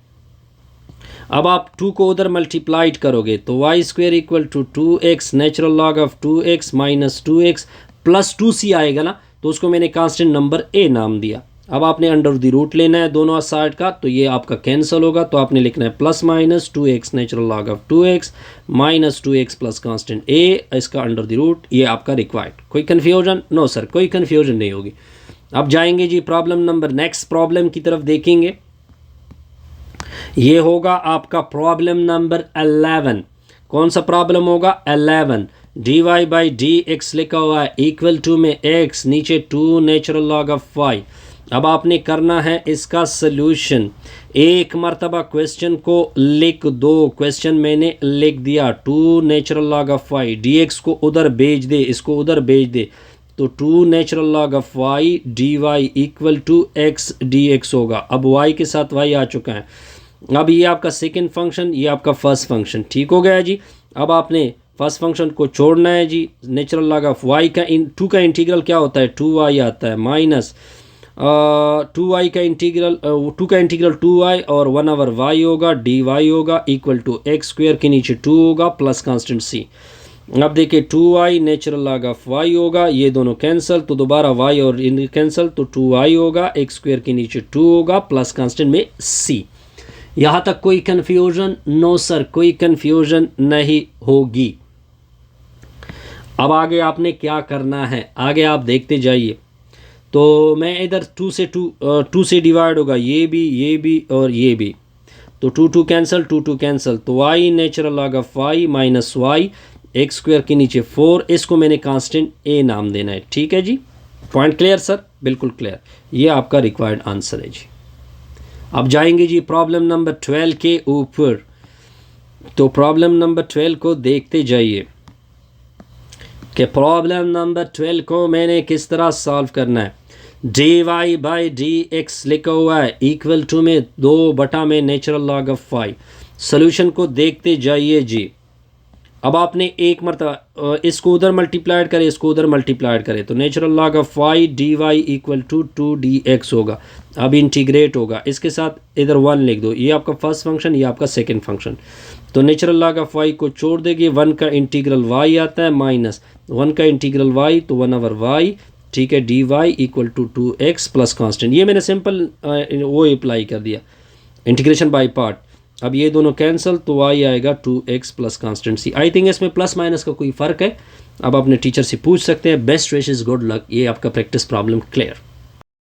अब आप 2 को उधर मल्टीप्लाइड करोगे, तो y² equal to 2x natural log of 2x minus 2x plus 2c आएगा ना, तो उसको मैंने कांस्टेंट नंबर a नाम दिया। अब आपने अंडर द रूट लेना है दोनों साइड का, तो ये आपका कैंसिल होगा, तो आपने लिखना है plus minus 2x natural log of 2x minus 2x plus constant a, इसका अंडर द रूट, ये आपका रिक्वायर्ड। कोई कन्फ्यूजन? नो सर, कोई कन्फ्यूजन नहीं होगी। अब जाएंगे जी प्रॉब्लम नंबर, नेक्स्ट प्रॉब्लम की तरफ देखेंगे, ये होगा आपका प्रॉब्लम नंबर 11। कौन सा प्रॉब्लम होगा, 11। D y by d x लिखा हुआ है इक्वल टू में x, नीचे 2 नेचुरल लॉग ऑफ y। अब आपने करना है इसका सल्यूशन। एक मरतबा क्वेश्चन को लिख दो। क्वेश्चन मैंने लिख दिया, 2 natural log of y, d x को उधर भेज दे, इसको उधर भेज दे, तो 2 natural log of y d y equal to x d x होगा। अब वाई के साथ वाई आ चुका है। अब ये आपका सेकेंड फंक्शन, ये आपका फर्स्ट फंक्शन, ठीक हो गया जी। अब आपने फर्स्ट फंक्शन को छोड़ना है जी। नेचुरल लॉग ऑफ वाई का 2 का इंटीग्रल क्या होता है, 2y आता है, माइनस 2y का इंटीग्रल 2 का इंटीग्रल 2y और 1/y होगा, dy होगा इक्वल टू एक्स स्क्वायर के नीचे 2 होगा प्लस कांस्टेंट c। अब देखिए 2y natural log of y होगा, ये दोनों कैंसिल, तो दोबारा y और इन कैंसिल, तो 2y होगा, एक्स स्क्वायर के नीचे 2 होगा प्लस कांस्टेंट में c। यहाँ तक कोई कन्फ्यूजन? नो सर, कोई कन्फ्यूजन नहीं होगी। अब आगे आपने क्या करना है, आगे आप देखते जाइए। तो मैं इधर 2 से डिवाइड होगा, ये भी और ये भी, तो 2 कैंसिल, 2 कैंसिल, तो y natural log of y minus y x square के नीचे 4, इसको मैंने कांस्टेंट a नाम देना है, ठीक है जी। Point clear sir? बिल्कुल क्लियर। ये आपका रिक्वायर्ड आंसर है जी। अब जाएंगे जी प्रॉब्लम नंबर 12 के ऊपर। तो प्रॉब्लम नंबर 12 को देखते जाइए कि प्रॉब्लम नंबर 12 को मैंने किस तरह सॉल्व करना है। D y by d x लिखा हुआ है इक्वल टू में 2 में natural log of y. Solution को देखते जाइए जी। अब आपने एक मरतबा इसको उधर मल्टीप्लाइड करे, इसको उधर मल्टीप्लाइड करे, तो natural log of y d y equal to 2dx होगा। अब इंटीग्रेट होगा, इसके साथ इधर 1 लिख दो, ये आपका फर्स्ट फंक्शन, ये आपका सेकंड फंक्शन। तो नेचुरल लॉग ऑफ वाई को छोड़ देंगे, 1 का इंटीग्रल वाई आता है माइनस 1 का इंटीग्रल वाई, तो 1/y, ठीक है, d y equal to 2x plus constant. ये मैंने सिंपल वो अप्लाई कर दिया, इंटीग्रेशन बाय पार्ट। अब ये दोनों कैंसिल, तो y आएगा 2x plus constant c। I think इसमें प्लस माइनस का कोई फ़र्क है। अब अपने टीचर से पूछ सकते हैं। Best wishes, good luck. ये आपका प्रैक्टिस प्रॉब्लम क्लियर।